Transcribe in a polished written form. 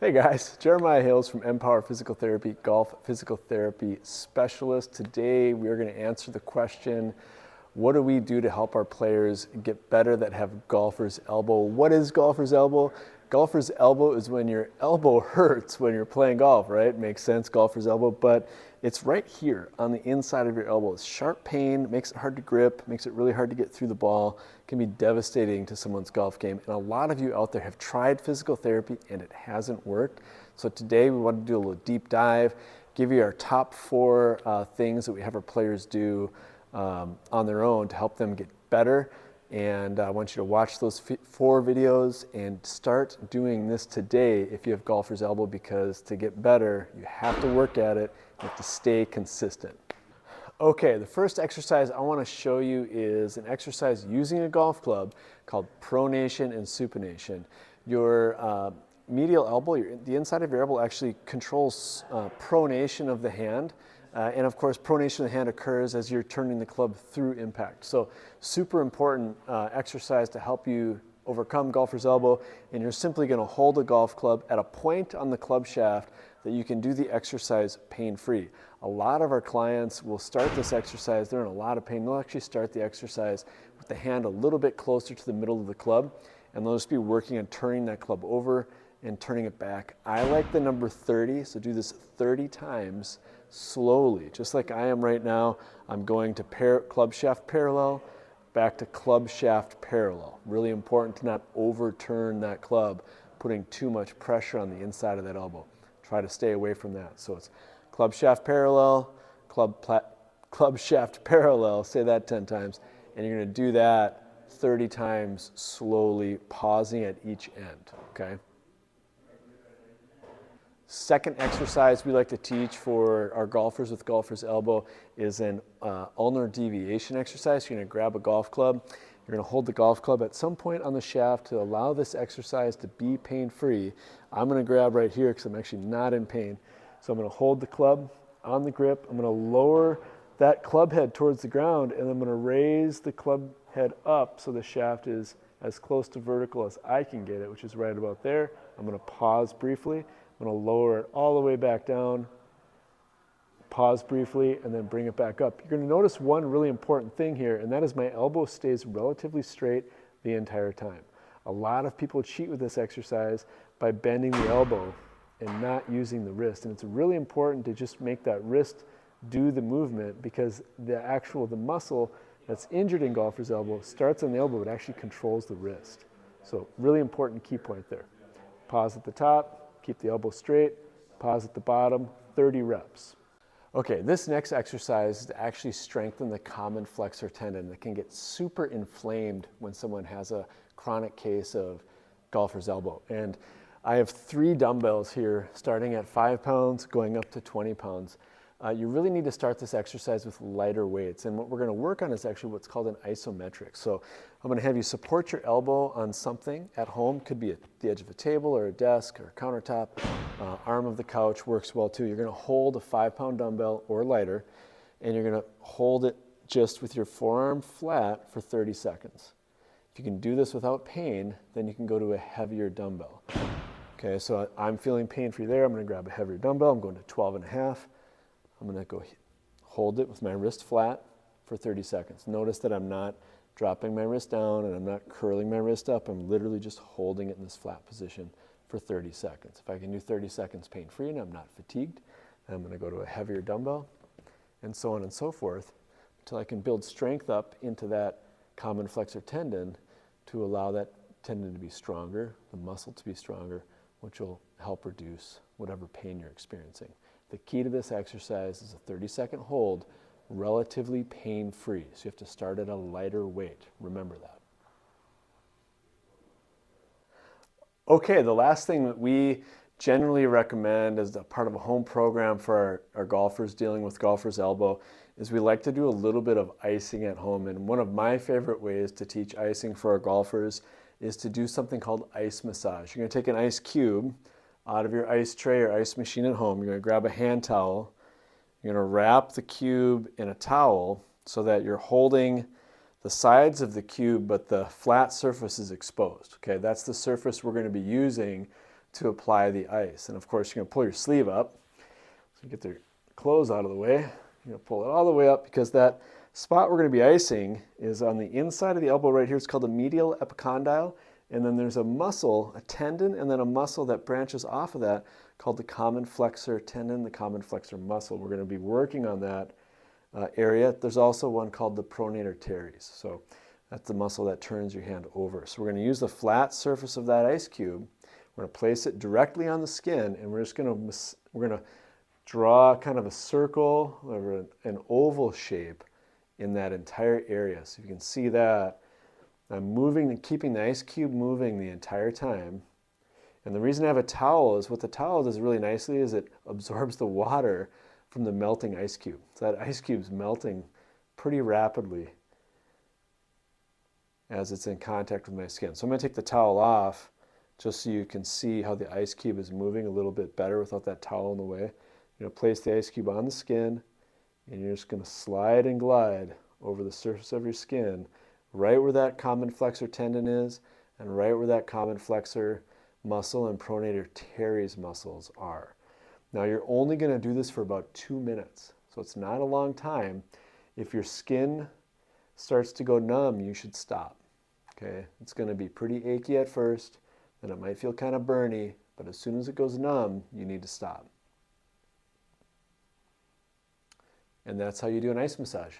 Hey guys, Jeremiah Hills from Empower Physical Therapy, Golf Physical Therapy Specialist. Today we are going to answer the question, what do we do to help our players get better that have golfer's elbow? What is golfer's elbow? Golfer's elbow is when your elbow hurts when you're playing golf, right? Makes sense, golfer's elbow, but it's right here on the inside of your elbow. It's sharp pain, makes it hard to grip, makes it really hard to get through the ball, can be devastating to someone's golf game. And a lot of you out there have tried physical therapy and it hasn't worked. So today we want to do a little deep dive, give you our top four things that we have our players do on their own to help them get better. And I want you to watch those four videos and start doing this today if you have golfer's elbow, because to get better, you have to work at it, you have to stay consistent. Okay, the first exercise I want to show you is an exercise using a golf club called Pronation and Supination. Your medial elbow, the inside of your elbow actually controls pronation of the hand. And of course, pronation of the hand occurs as you're turning the club through impact. So super important exercise to help you overcome golfer's elbow. And you're simply going to hold a golf club at a point on the club shaft that you can do the exercise pain-free. A lot of our clients will start this exercise, they're in a lot of pain. They'll actually start the exercise with the hand a little bit closer to the middle of the club, and they'll just be working on turning that club over and turning it back. I like the number 30, so do this 30 times slowly, just like I am right now. I'm going to club shaft parallel, back to club shaft parallel. Really important to not overturn that club, putting too much pressure on the inside of that elbow. Try to stay away from that. So it's club shaft parallel, club shaft parallel, say that 10 times, and you're going to do that 30 times slowly, pausing at each end, okay? Second exercise we like to teach for our golfers with golfer's elbow is an ulnar deviation exercise. You're going to grab a golf club. You're going to hold the golf club at some point on the shaft to allow this exercise to be pain-free. I'm going to grab right here because I'm actually not in pain. So I'm going to hold the club on the grip. I'm going to lower that club head towards the ground, and I'm going to raise the club head up so the shaft is as close to vertical as I can get it, which is right about there. I'm going to pause briefly. I'm going to lower it all the way back down, pause briefly, and then bring it back up. You're going to notice one really important thing here, and that is my elbow stays relatively straight the entire time. A lot of people cheat with this exercise by bending the elbow and not using the wrist, and it's really important to just make that wrist do the movement, because the muscle that's injured in golfer's elbow starts on the elbow, it actually controls the wrist. So really important key point there. Pause at the top. Keep the elbow straight, pause at the bottom, 30 reps. Okay, this next exercise is to actually strengthen the common flexor tendon that can get super inflamed when someone has a chronic case of golfer's elbow. And I have 3 dumbbells here, starting at 5 pounds, going up to 20 pounds. You really need to start this exercise with lighter weights. And what we're going to work on is actually what's called an isometric. So I'm going to have you support your elbow on something at home. Could be at the edge of a table or a desk or a countertop. Arm of the couch works well too. You're going to hold a 5-pound dumbbell or lighter, and you're going to hold it just with your forearm flat for 30 seconds. If you can do this without pain, then you can go to a heavier dumbbell. Okay, so I'm feeling pain-free there. I'm going to grab a heavier dumbbell. I'm going to 12.5. I'm going to go hold it with my wrist flat for 30 seconds. Notice that I'm not dropping my wrist down and I'm not curling my wrist up. I'm literally just holding it in this flat position for 30 seconds. If I can do 30 seconds pain-free and I'm not fatigued, then I'm going to go to a heavier dumbbell, and so on and so forth, until I can build strength up into that common flexor tendon to allow that tendon to be stronger, the muscle to be stronger, which will help reduce whatever pain you're experiencing. The key to this exercise is a 30-second hold, relatively pain-free. So you have to start at a lighter weight. Remember that. Okay, the last thing that we generally recommend as a part of a home program for our golfers dealing with golfer's elbow is we like to do a little bit of icing at home. And one of my favorite ways to teach icing for our golfers is to do something called ice massage. You're going to take an ice cube out of your ice tray or ice machine at home. You're going to grab a hand towel. You're going to wrap the cube in a towel so that you're holding the sides of the cube, but the flat surface is exposed. Okay, that's the surface we're going to be using to apply the ice. And of course, you're going to pull your sleeve up. So you get the clothes out of the way. You're going to pull it all the way up because that spot we're going to be icing is on the inside of the elbow right here. It's called the medial epicondyle. And then there's a muscle, a tendon, and then a muscle that branches off of that called the common flexor tendon, the common flexor muscle. We're going to be working on that area. There's also one called the pronator teres. So that's the muscle that turns your hand over. So we're going to use the flat surface of that ice cube. We're going to place it directly on the skin, and we're going to draw kind of a circle or an oval shape in that entire area. So you can see that I'm moving and keeping the ice cube moving the entire time. And the reason I have a towel is what the towel does really nicely is it absorbs the water from the melting ice cube. So that ice cube's melting pretty rapidly as it's in contact with my skin. So I'm going to take the towel off just so you can see how the ice cube is moving a little bit better without that towel in the way. You're going to place the ice cube on the skin, and you're just going to slide and glide over the surface of your skin, right where that common flexor tendon is, and right where that common flexor muscle and pronator teres muscles are. Now you're only going to do this for about 2 minutes, so it's not a long time. If your skin starts to go numb, you should stop. Okay, it's going to be pretty achy at first, then it might feel kind of burny, but as soon as it goes numb, you need to stop. And that's how you do an ice massage.